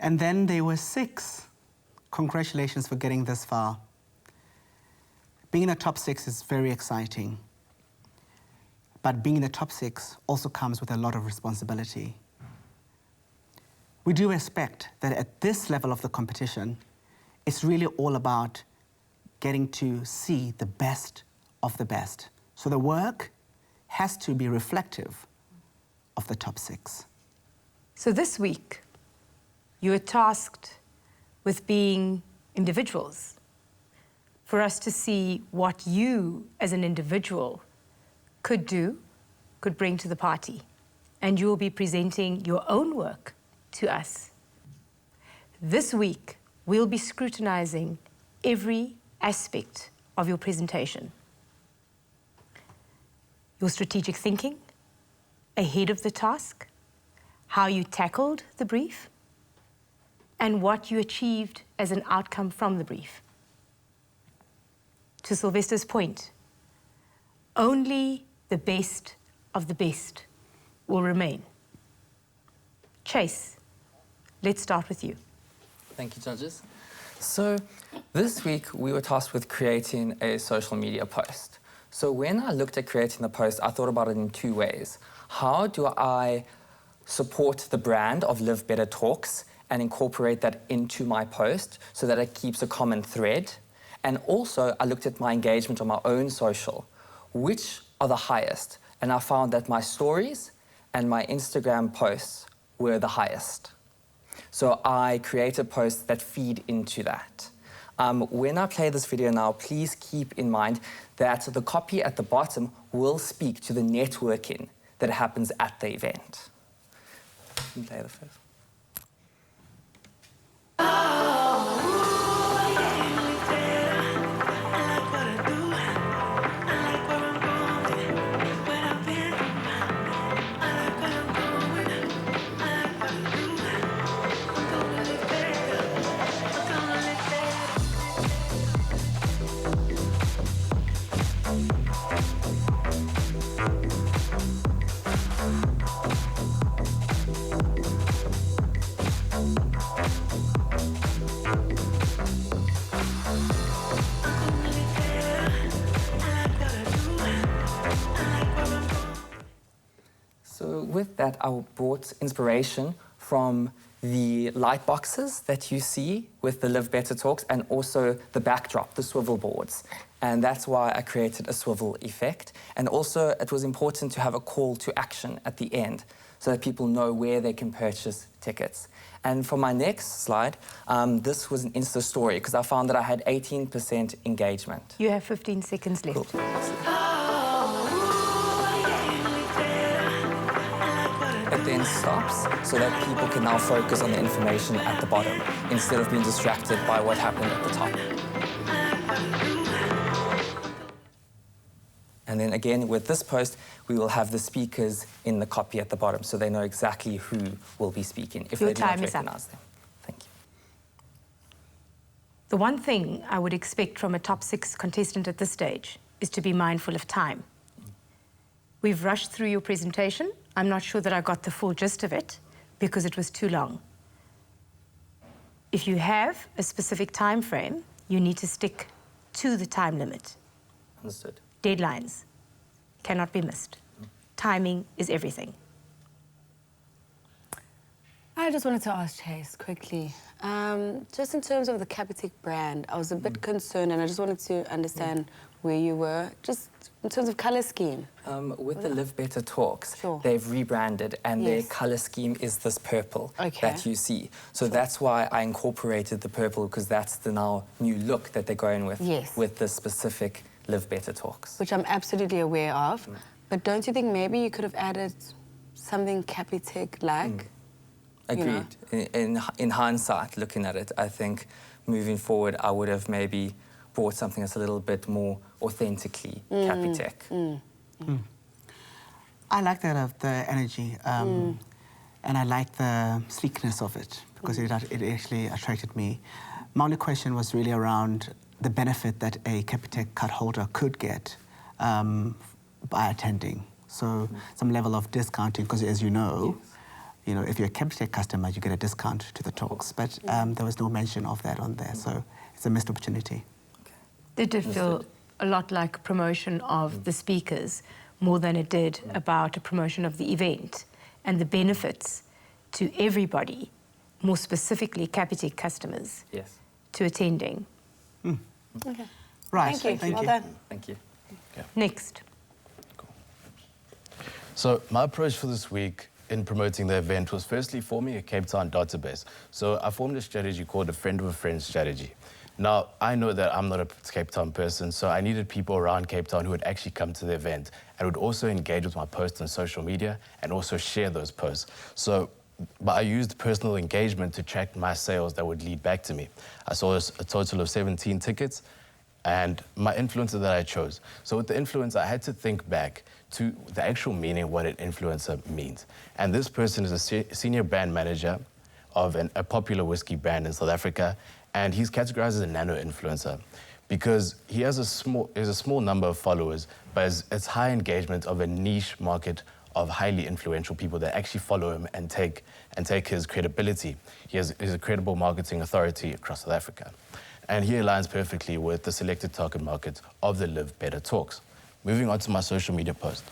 And then there were 6. Congratulations for getting this far. Being in the top 6 is very exciting. But being in the top 6 also comes with a lot of responsibility. We do expect that at this level of the competition, it's really all about getting to see the best of the best. So the work has to be reflective of the top 6. So this week, you were tasked with being individuals, for us to see what you as an individual could do, could bring to the party. And you will be presenting your own work to us. This week, we'll be scrutinizing every aspect of your presentation. Your strategic thinking, ahead of the task, how you tackled the brief, and what you achieved as an outcome from the brief. To Sylvester's point, only the best of the best will remain. Chase, let's start with you. Thank you, judges. So this week, we were tasked with creating a social media post. So when I looked at creating the post, I thought about it in 2 ways. How do I support the brand of Live Better Talks and incorporate that into my post so that it keeps a common thread? And also, I looked at my engagement on my own social. Which are the highest? And I found that my stories and my Instagram posts were the highest. So I created posts that feed into that. When I play this video now, please keep in mind that the copy at the bottom will speak to the networking that happens at the event. You can play the first. So with that, I brought inspiration from the light boxes that you see with the Live Better Talks and also the backdrop, the swivel boards. And that's why I created a swivel effect. And also it was important to have a call to action at the end so that people know where they can purchase tickets. And for my next slide, this was an Insta story because I found that I had 18% engagement. You have 15 seconds left. Cool. It then stops so that people can now focus on the information at the bottom instead of being distracted by what happened at the top. And then again, with this post, we will have the speakers in the copy at the bottom so they know exactly who will be speaking if they do not recognize them. Thank you. The one thing I would expect from a top 6 contestant at this stage is to be mindful of time. We've rushed through your presentation. I'm not sure that I got the full gist of it because it was too long. If you have a specific time frame, you need to stick to the time limit. Understood. Deadlines cannot be missed. Timing is everything. I just wanted to ask Chase quickly, just in terms of the Capitec brand, I was a bit concerned and I just wanted to understand where you were, just in terms of colour scheme. With the Live Better Talks, Sure. they've rebranded and their colour scheme is this purple that you see. So that's why I incorporated the purple because that's the now new look that they're going with the specific Live Better Talks. Which I'm absolutely aware of. But don't you think maybe you could have added something Capitec-like? Agreed. You know? In hindsight, looking at it, I think moving forward, I would have maybe brought something that's a little bit more authentically Capitec. I like that of the energy, and I like the sleekness of it because it actually attracted me. My only question was really around the benefit that a Capitec card holder could get by attending. So some level of discounting, because as you know, you know, if you're a Capitec customer, you get a discount to the talks. But there was no mention of that on there, so it's a missed opportunity. It did feel a lot like a promotion of the speakers more than it did about a promotion of the event and the benefits to everybody, more specifically Capitec customers, to attending. Okay. Right. Thank you. Well done. Thank you. Okay. Next. Cool. So my approach for this week in promoting the event was firstly forming a Cape Town database. So I formed a strategy called a friend of a friend strategy. Now, I know that I'm not a Cape Town person, so I needed people around Cape Town who would actually come to the event and would also engage with my posts on social media and also share those posts. But I used personal engagement to track my sales that would lead back to me. I saw a total of 17 tickets and my influencer that I chose. So with the influencer, I had to think back to the actual meaning of what an influencer means. And this person is a senior brand manager of a popular whiskey brand in South Africa, and he's categorized as a nano influencer because he has a small number of followers, but it's high engagement of a niche market of highly influential people that actually follow him and take his credibility. He's a credible marketing authority across South Africa. And he aligns perfectly with the selected target market of the Live Better Talks. Moving on to my social media post.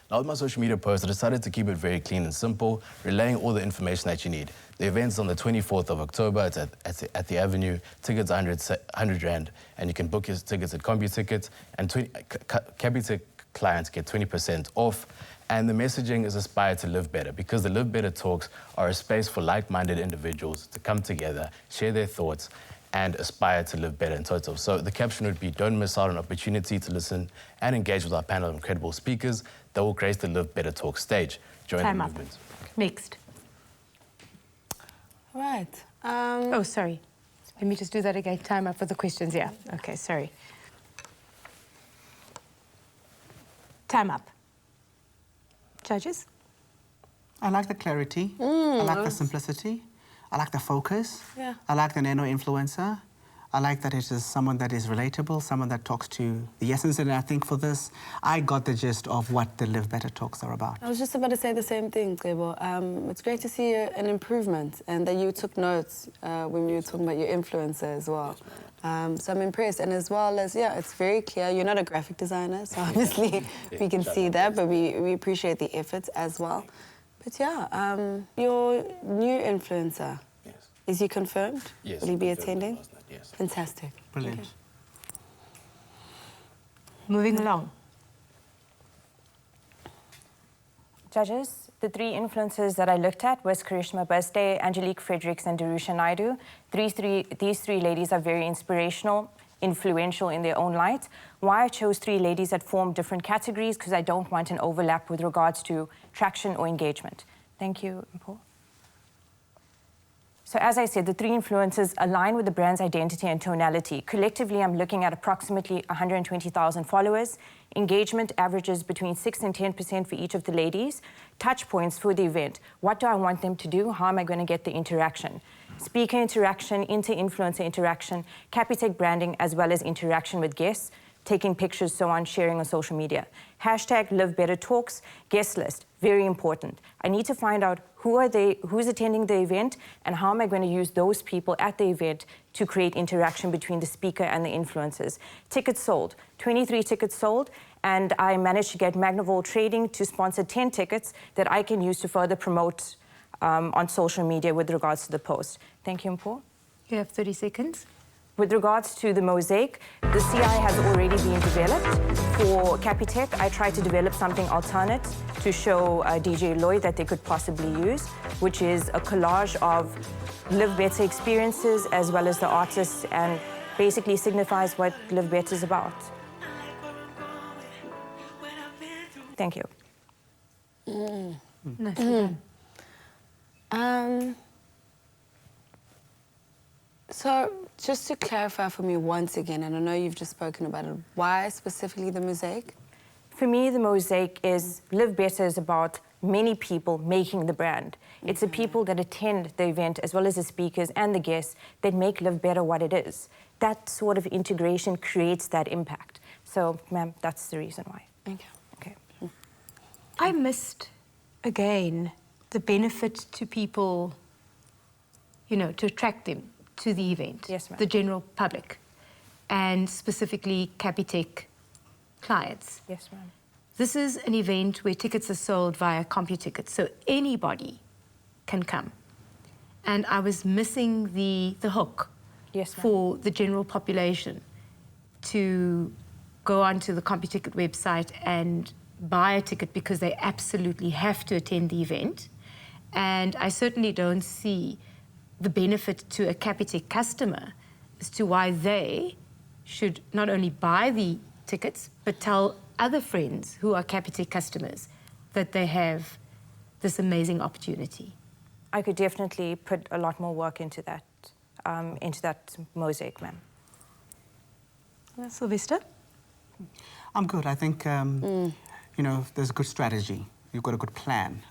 Now with my social media post, I decided to keep it very clean and simple, relaying all the information that you need. The event's on the 24th of October. It's at the Avenue. Tickets are 100 Rand, and you can book your tickets at CompuTickets, and Capitec clients get 20% off. And the messaging is aspire to live better, because the Live Better Talks are a space for like-minded individuals to come together, share their thoughts, and aspire to live better in total. So the caption would be, don't miss out on an opportunity to listen and engage with our panel of incredible speakers that will grace the Live Better Talk stage. Join the movement. Next. All right. Oh, sorry. Let me just do that again. Time up for the questions, yeah. Okay, sorry. Time up. Judges? I like the clarity. I like the simplicity. I like the focus. Yeah. I like the nano influencer. I like that it is someone that is relatable, someone that talks to the essence. And I think for this, I got the gist of what the Live Better Talks are about. I was just about to say the same thing, Gebo. It's great to see an improvement and that you took notes when you were talking about your influencer as well. So I'm impressed. And as well as, yeah, it's very clear. You're not a graphic designer, so obviously we can see that, but we appreciate the efforts as well. But yeah, your new influencer, is he confirmed? Yes. Will he be attending? Yes. Fantastic. Brilliant. Okay. Moving along. Judges, the three influencers that I looked at was Karishma Birthday, Angelique Fredericks, and Darusha Naidu. These three ladies are very inspirational, influential in their own right. Why I chose three ladies that form different categories, because I don't want an overlap with regards to traction or engagement. Thank you, Paul. So as I said, the three influencers align with the brand's identity and tonality. Collectively, I'm looking at approximately 120,000 followers. Engagement averages between 6 and 10% for each of the ladies. Touch points for the event. What do I want them to do? How am I going to get the interaction? Speaker interaction, inter-influencer interaction, Capitec branding, as well as interaction with guests, taking pictures, so on, sharing on social media. Hashtag Live Better Talks, guest list, very important. I need to find out who's attending the event, and how am I going to use those people at the event to create interaction between the speaker and the influencers. Tickets sold, 23 tickets sold, and I managed to get Magnavol Trading to sponsor 10 tickets that I can use to further promote on social media with regards to the post. Thank you, Mpho. You have 30 seconds. With regards to the mosaic, the CI has already been developed. For Capitec, I tried to develop something alternate to show DJ Lloyd that they could possibly use, which is a collage of Live Better experiences as well as the artists, and basically signifies what Live Better is about. Thank you. Nice. So, just to clarify for me once again, and I know you've just spoken about it, why specifically the mosaic? For me, the mosaic is, Live Better is about many people making the brand. It's the people that attend the event, as well as the speakers and the guests, that make Live Better what it is. That sort of integration creates that impact. So, ma'am, that's the reason why. Okay. Okay. I missed, again, the benefit to people, you know, to attract them to the event, Yes, ma'am. the general public, and specifically Capitec clients. Yes, ma'am. This is an event where tickets are sold via CompuTicket, so anybody can come. And I was missing the hook Yes, ma'am. for the general population to go onto the CompuTicket website and buy a ticket because they absolutely have to attend the event. And I certainly don't see the benefit to a Capitec customer as to why they should not only buy the tickets, but tell other friends who are Capitec customers that they have this amazing opportunity. I could definitely put a lot more work into that mosaic, ma'am. Sylvester? I'm good. I think, you know, there's a good strategy. You've got a good plan.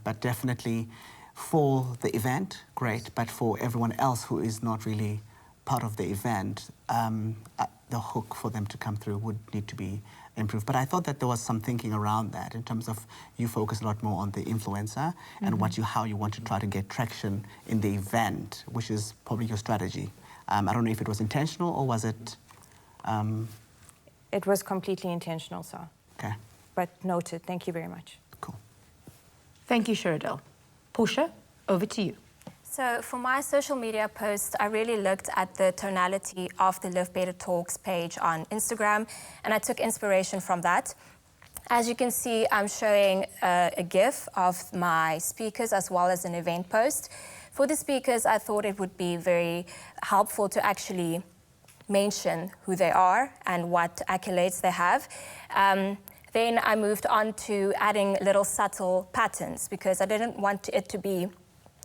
But definitely for the event, great. But for everyone else who is not really part of the event, the hook for them to come through would need to be improved. But I thought that there was some thinking around that in terms of you focus a lot more on the influencer and how you want to try to get traction in the event, which is probably your strategy. I don't know if it was intentional or was it... It was completely intentional, sir. Okay, But noted. Thank you very much. cool. Thank you, Sheradel. Portia, over to you. So for my social media post, I really looked at the tonality of the Live Better Talks page on Instagram, and I took inspiration from that. As you can see, I'm showing a GIF of my speakers as well as an event post. For the speakers, I thought it would be very helpful to actually mention who they are and what accolades they have. Then I moved on to adding little subtle patterns because I didn't want it to be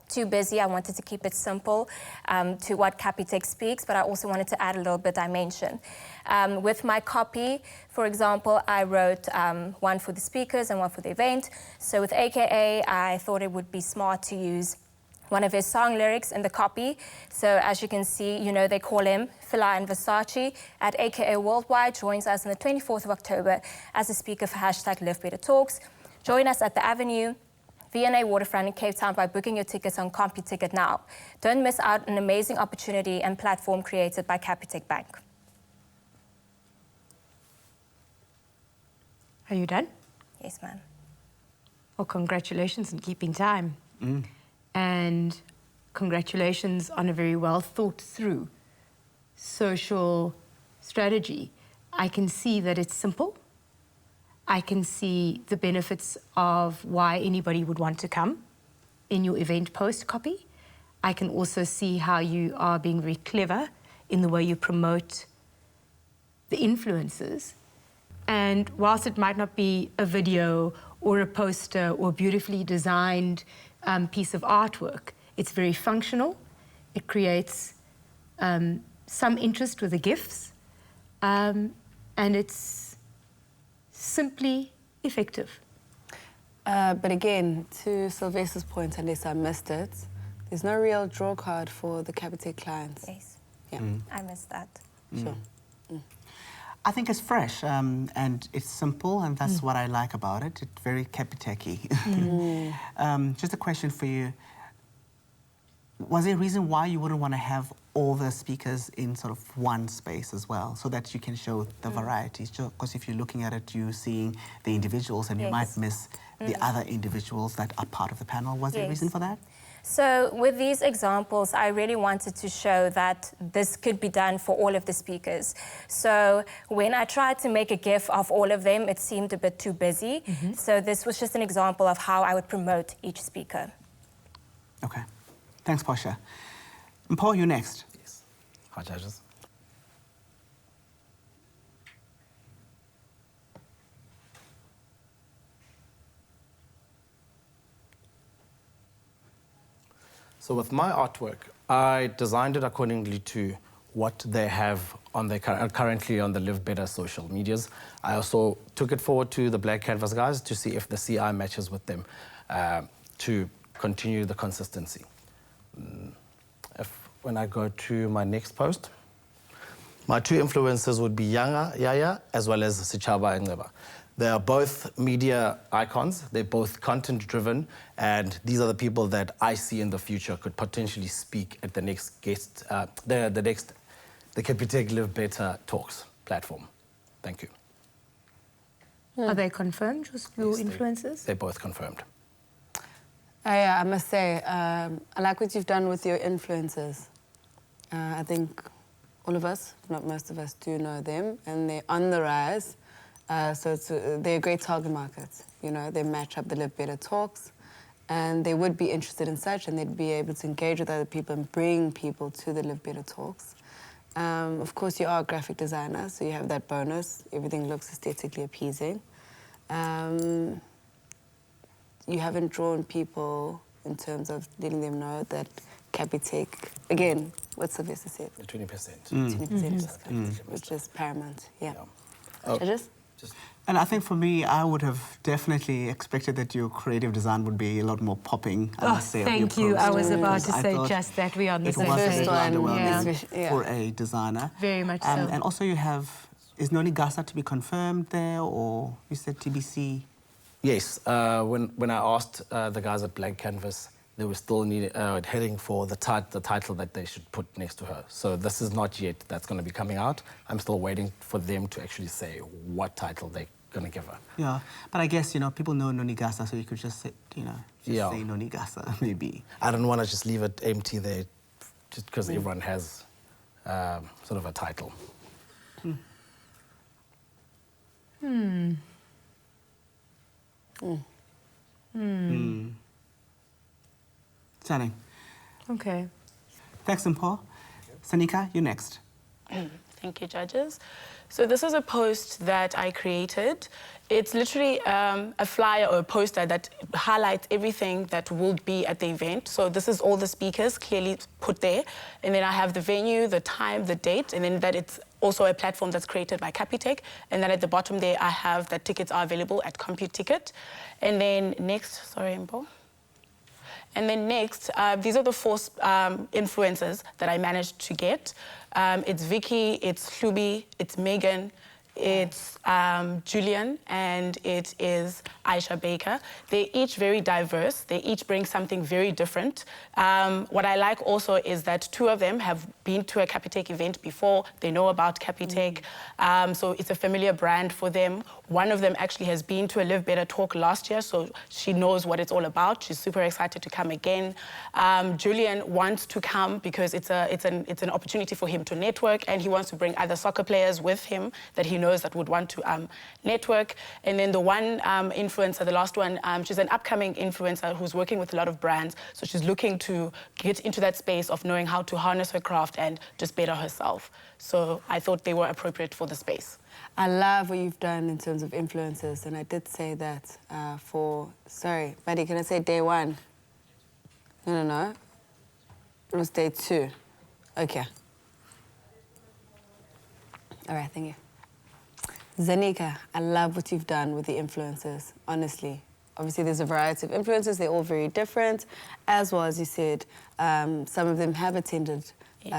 too busy. I wanted to keep it simple to what Capitec speaks, but I also wanted to add a little bit dimension. With my copy, for example, I wrote one for the speakers and one for the event. So with AKA, I thought it would be smart to use one of his song lyrics in the copy. So as you can see, you know, they call him Fila and Versace at AKA Worldwide, joins us on the 24th of October as a speaker for #Live Better Talks. Join us at the Avenue, V&A Waterfront in Cape Town by booking your tickets on CompuTicket now. Don't miss out on an amazing opportunity and platform created by Capitec Bank. Are you done? Yes, ma'am. Well, congratulations on keeping time. And congratulations on a very well thought through social strategy. I can see that it's simple. I can see the benefits of why anybody would want to come in your event post copy. I can also see how you are being very clever in the way you promote the influencers. And whilst it might not be a video or a poster or a beautifully designed piece of artwork, it's very functional. It creates some interest with the gifts, and it's simply effective. But again, to Sylvester's point, unless I missed it, there's no real draw card for the Capitec clients. Yes, Yeah, I missed that. sure. I think it's fresh and it's simple, and that's what I like about it. It's very Capitec-y. Just a question for you. Was there a reason why you wouldn't want to have all the speakers in sort of one space as well, so that you can show the varieties? Because if you're looking at it, you're seeing the individuals and you might miss the other individuals that are part of the panel. Was there a reason for that? So with these examples, I really wanted to show that this could be done for all of the speakers. So when I tried to make a GIF of all of them, it seemed a bit too busy. So this was just an example of how I would promote each speaker. Okay. Thanks, Portia. And Paul, you're next. Yes. Hi, judges. So with my artwork, I designed it accordingly to what they have on their currently on the Live Better social medias. I also took it forward to the Black Canvas guys to see if the CI matches with them to continue the consistency. When I go to my next post, my two influencers would be Yaya as well as Sichaba Ngeba. They are both media icons. They're both content-driven, and these are the people that I see in the future could potentially speak at the next guest, the Capitec Live Better Talks platform. Thank you. Are they confirmed, your Yes, influences? They're both confirmed. I must say, I like what you've done with your influencers. I think all of us, if not most of us, do know them, and they're on the rise. So they're a great target market. You know, they match up the Live Better Talks, and they would be interested in such, and they'd be able to engage with other people and bring people to the Live Better Talks. Of course, you are a graphic designer, so you have that bonus. Everything looks aesthetically appeasing. You haven't drawn people in terms of letting them know that Capitec, again, what Sylvester said. 20%. 20% discount, which is paramount, yeah. Judges? And I think for me, I would have definitely expected that your creative design would be a lot more popping. I must say, of your Thank you. post, I was about to because I say thought just that. We are on the it same was a page. little underwhelming Yeah. for a designer. Very much so. And also you have, is Noni Gasa to be confirmed there, or you said TBC? Yes, when I asked the guys at Blank Canvas, they were still heading for the title that they should put next to her. So this is not yet, that's going to be coming out. I'm still waiting for them to actually say what title they're going to give her. Yeah, but I guess, you know, people know Noni Gasa, so you could just say, you know, Yeah. say Noni Gasa, maybe. I don't want to just leave it empty there just because everyone has sort of a title. Stunning. Okay. Thanks, Mpho. Jenika, you're next. Thank you, judges. So this is a post that I created. It's literally a flyer or a poster that highlights everything that will be at the event. So this is all the speakers clearly put there. And then I have the venue, the time, the date, and then that it's also a platform that's created by Capitec. And then at the bottom there, I have that tickets are available at CompuTicket. And then next, sorry, Mpho. And then next, these are the 4 influencers that I managed to get. It's Vicky, it's Hlubi, it's Megan, it's Julian, and it is Aisha Baker. They're each very diverse. They each bring something very different. What I like also is that 2 of them have been to a Capitec event before. They know about Capitec. So it's a familiar brand for them. One of them actually has been to a Live Better talk last year, so she knows what it's all about. She's super excited to come again. Julian wants to come because it's an opportunity for him to network, and he wants to bring other soccer players with him that he knows that would want to network. And then the one influencer, the last one, she's an upcoming influencer who's working with a lot of brands, so she's looking to get into that space of knowing how to harness her craft and just better herself. So I thought they were appropriate for the space. I love what you've done in terms of influencers, and I did say that sorry, buddy, can I say day 1? No. It was day 2. Okay. All right, thank you. Jenika, I love what you've done with the influencers, honestly. Obviously, there's a variety of influencers. They're all very different. As well as you said, some of them have attended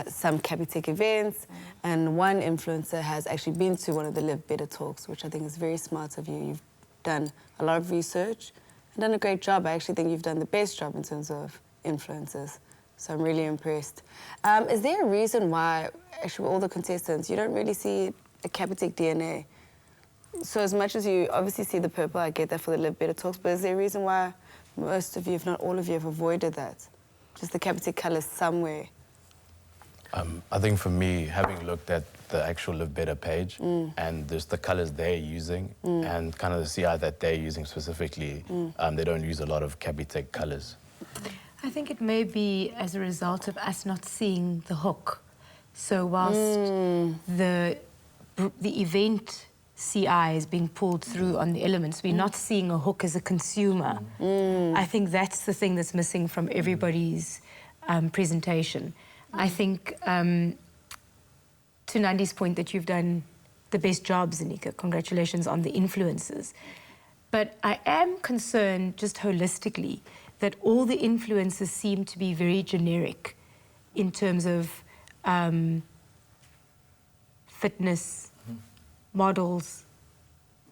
some Capitec events, and one influencer has actually been to one of the Live Better talks, which I think is very smart of you. You've done a lot of research and done a great job. I actually think you've done the best job in terms of influencers. So I'm really impressed. Is there a reason why, actually, with all the contestants, you don't really see a Capitec DNA? So as much as you obviously see the purple, I get that for the Live Better talks, but is there a reason why most of you, if not all of you, have avoided that? Just the Capitec colours somewhere? I think for me, having looked at the actual Live Better page and just the colours they're using and kind of the CI that they're using specifically, they don't use a lot of Capitec colours. I think it may be as a result of us not seeing the hook. So whilst the event CI is being pulled through on the elements, we're not seeing a hook as a consumer. I think that's the thing that's missing from everybody's presentation. I think, to Nandi's point, that you've done the best job, Jenika. Congratulations on the influences. But I am concerned, just holistically, that all the influences seem to be very generic in terms of fitness, models,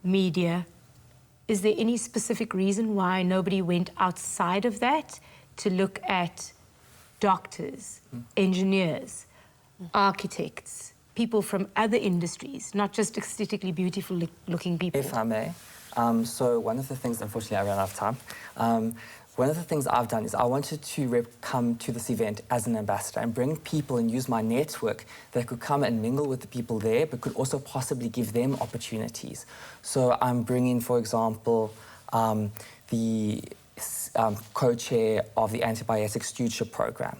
media, is there any specific reason why nobody went outside of that to look at doctors, engineers, architects, people from other industries, not just aesthetically beautiful looking people? If I may. So one of the things, unfortunately, I ran out of time. One of the things I've done is I wanted to come to this event as an ambassador and bring people and use my network that could come and mingle with the people there, but could also possibly give them opportunities. So I'm bringing, for example, the co-chair of the antibiotic stewardship program,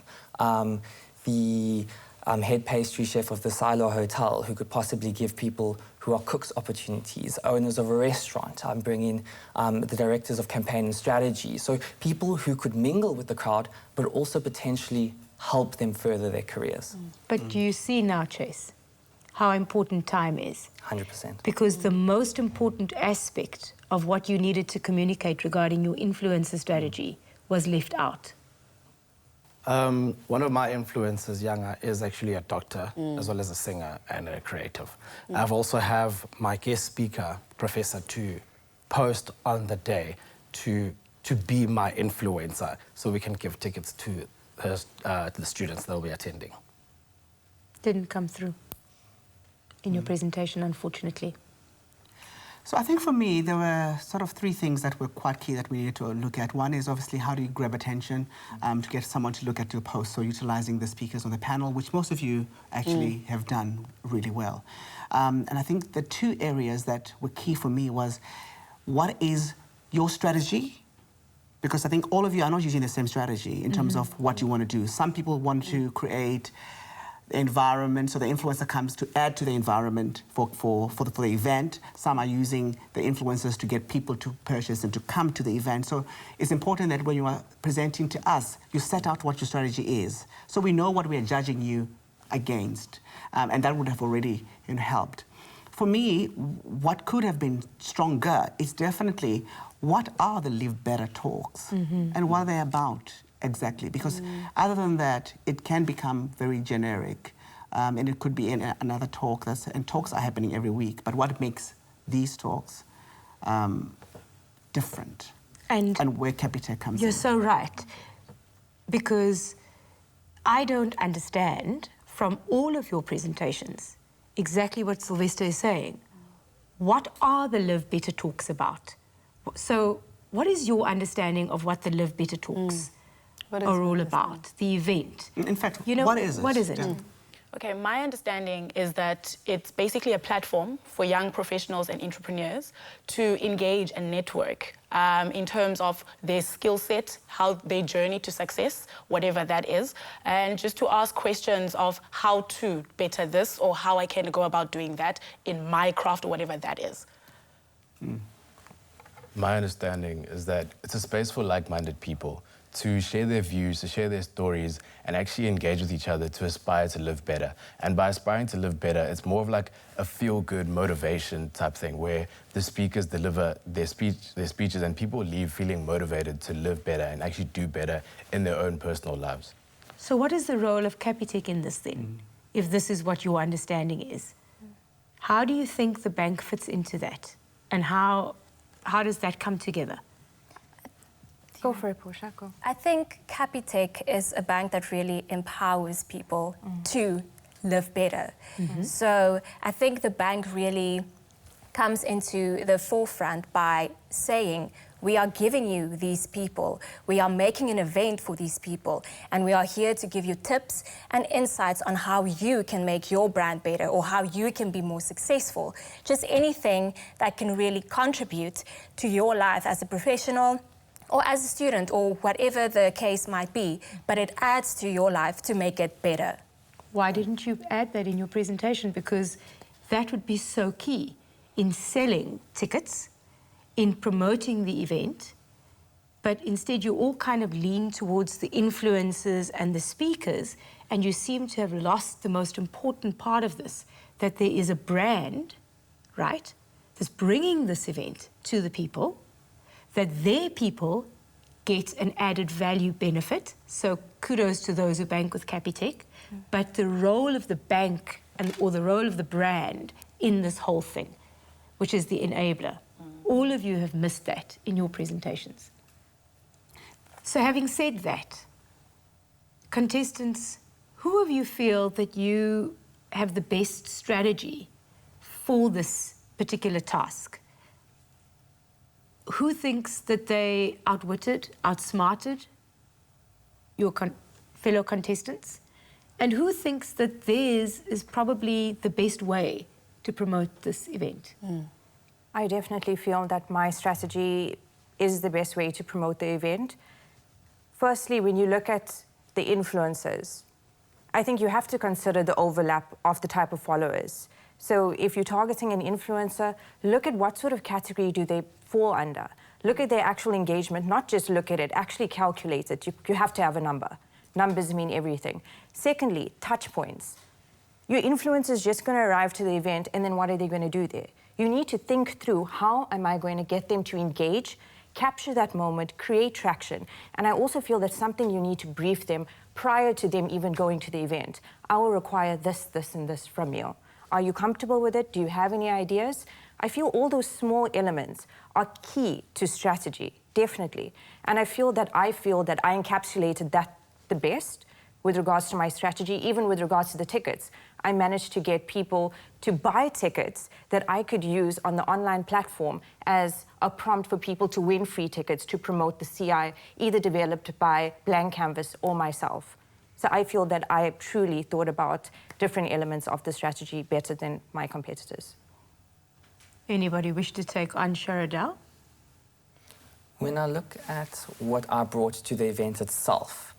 the head pastry chef of the Silo Hotel, who could possibly give people who are cooks opportunities, owners of a restaurant. I'm bringing the directors of campaign and strategy. So people who could mingle with the crowd, but also potentially help them further their careers. But do you see now, Chase, how important time is? 100%. Because the most important aspect of what you needed to communicate regarding your influencer strategy was left out. One of my influences, Younger, is actually a doctor, as well as a singer and a creative. I've also have my guest speaker, Professor to post on the day to be my influencer, so we can give tickets to the students that will be attending. Didn't come through in your presentation, unfortunately. So I think for me, there were sort of three things that were quite key that we needed to look at. One is obviously how do you grab attention to get someone to look at your post, so utilizing the speakers on the panel, which most of you actually have done really well. And I think the two areas that were key for me was, what is your strategy? Because I think all of you are not using the same strategy in terms of what you want to do. Some people want to create the environment, so the influencer comes to add to the environment for the event. Some are using the influencers to get people to purchase and to come to the event. So it's important that when you are presenting to us, you set out what your strategy is, so we know what we are judging you against, and that would have already helped. For me, what could have been stronger is definitely, what are the Live Better Talks and what are they about? Exactly, because other than that, it can become very generic, and it could be in another talk. And talks are happening every week, but what makes these talks different? And where Capitec comes in. You're so right, because I don't understand from all of your presentations exactly what Sylvester is saying. What are the Live Better Talks about? So what is your understanding of what the Live Better Talks are all about, the event? In fact, what is it? What is it? Okay, my understanding is that it's basically a platform for young professionals and entrepreneurs to engage and network in terms of their skill set, how they journey to success, whatever that is, and just to ask questions of how to better this or how I can go about doing that in my craft or whatever that is. My understanding is that it's a space for like-minded people to share their views, to share their stories, and actually engage with each other to aspire to live better. And by aspiring to live better, it's more of like a feel-good motivation type thing, where the speakers deliver their speeches and people leave feeling motivated to live better and actually do better in their own personal lives. So what is the role of Capitec in this thing, if this is what your understanding is? How do you think the bank fits into that? And how does that come together? Go for it, Portia, go. I think Capitec is a bank that really empowers people to live better. So I think the bank really comes into the forefront by saying, we are giving you these people, we are making an event for these people, and we are here to give you tips and insights on how you can make your brand better or how you can be more successful. Just anything that can really contribute to your life as a professional, or as a student, or whatever the case might be, but it adds to your life to make it better. Why didn't you add that in your presentation? Because that would be so key in selling tickets, in promoting the event, but instead you all kind of lean towards the influencers and the speakers, and you seem to have lost the most important part of this, that there is a brand, right, that's bringing this event to the people, that their people get an added value benefit. So kudos to those who bank with Capitec. But the role of the bank or the role of the brand in this whole thing, which is the enabler, all of you have missed that in your presentations. So having said that, contestants, who of you feel that you have the best strategy for this particular task? Who thinks that they outwitted, outsmarted your fellow contestants? And who thinks that theirs is probably the best way to promote this event? I definitely feel that my strategy is the best way to promote the event. Firstly, when you look at the influencers, I think you have to consider the overlap of the type of followers. So if you're targeting an influencer, look at what sort of category do they fall under. Look at their actual engagement, not just look at it, actually calculate it. You have to have a number. Numbers mean everything. Secondly, touch points. Your influencer is just going to arrive to the event, and then what are they going to do there? You need to think through, how am I going to get them to engage, capture that moment, create traction. And I also feel that's something you need to brief them prior to them even going to the event. I will require this, this, and this from you. Are you comfortable with it? Do you have any ideas? I feel all those small elements are key to strategy, definitely. And I feel that I encapsulated that the best with regards to my strategy, even with regards to the tickets. I managed to get people to buy tickets that I could use on the online platform as a prompt for people to win free tickets to promote the CI, either developed by Blank Canvas or myself. So I feel that I truly thought about different elements of the strategy better than my competitors. Anybody wish to take on Sharadel? When I look at what I brought to the event itself,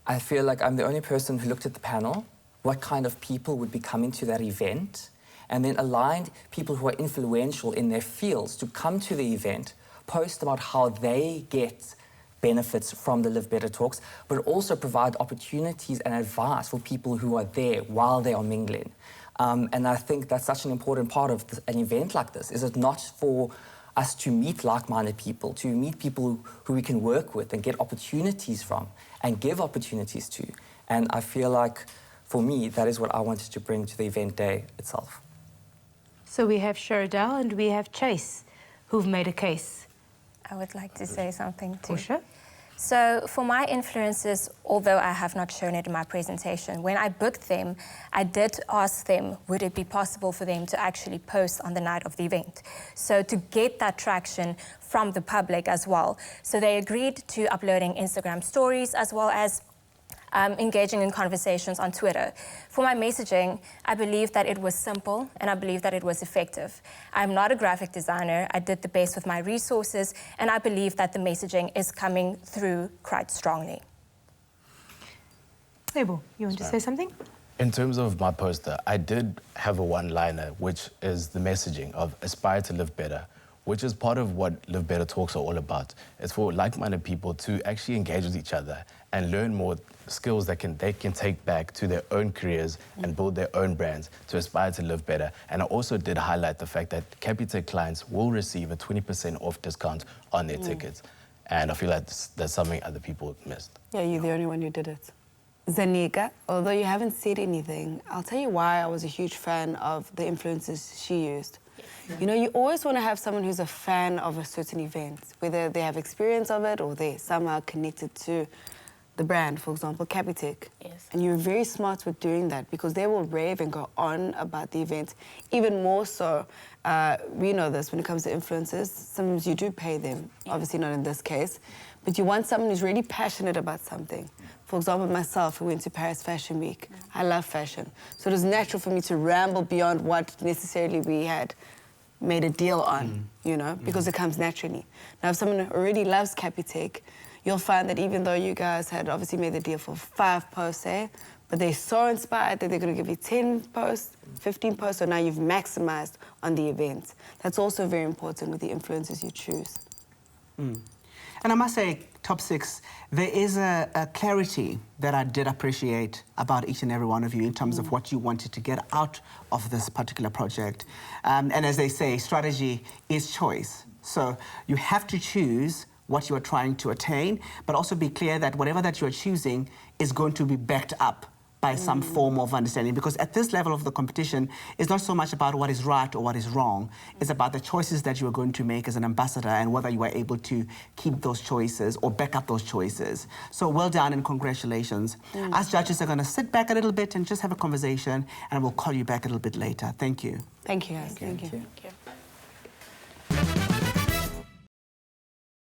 I feel like I'm the only person who looked at the panel, what kind of people would be coming to that event, and then aligned people who are influential in their fields to come to the event, post about how they get benefits from the Live Better Talks, but also provide opportunities and advice for people who are there while they are mingling. And I think that's such an important part of an event like this. Is it not for us to meet like-minded people, to meet people who we can work with and get opportunities from and give opportunities to? And I feel like, for me, that is what I wanted to bring to the event day itself. So we have Sharadel and we have Chase, who've made a case. I would like to say something too. Portia? So for my influencers, although I have not shown it in my presentation, when I booked them, I did ask them, would it be possible for them to actually post on the night of the event? So to get that traction from the public as well. So they agreed to uploading Instagram stories as well as engaging in conversations on Twitter. For my messaging, I believe that it was simple and I believe that it was effective. I'm not a graphic designer. I did the best with my resources, and I believe that the messaging is coming through quite strongly. Abel, you want to say something? In terms of my poster, I did have a one-liner, which is the messaging of aspire to live better, which is part of what Live Better Talks are all about. It's for like-minded people to actually engage with each other and learn more skills that they can take back to their own careers and build their own brands to aspire to live better. And I also did highlight the fact that Capitec clients will receive a 20% off discount on their tickets. And I feel like that's something other people missed. Yeah, you're the only one who did it. Jenika, although you haven't said anything, I'll tell you why I was a huge fan of the influencers she used. You know, you always want to have someone who's a fan of a certain event, whether they have experience of it or they're somehow connected to the brand, for example, Capitec. Yes. And you're very smart with doing that because they will rave and go on about the event. Even more so, we know this when it comes to influencers, sometimes you do pay them, obviously not in this case, but you want someone who's really passionate about something. For example, myself, who went to Paris Fashion Week. I love fashion. So it was natural for me to ramble beyond what necessarily we had made a deal on, you know, because it comes naturally. Now, if someone already loves Capitec, you'll find that even though you guys had obviously made the deal for 5 posts, but they're so inspired that they're going to give you 10 posts, 15 posts, so now you've maximized on the event. That's also very important with the influencers you choose. And I must say, top 6, there is a clarity that I did appreciate about each and every one of you in terms of what you wanted to get out of this particular project. And as they say, strategy is choice. So you have to choose what you are trying to attain, but also be clear that whatever that you are choosing is going to be backed up by some form of understanding, because at this level of the competition, it's not so much about what is right or what is wrong. It's about the choices that you are going to make as an ambassador and whether you are able to keep those choices or back up those choices. So well done and congratulations. Us judges are going to sit back a little bit and just have a conversation, and we'll call you back a little bit later. Thank you. Thank you, guys. Thank you. Thank you.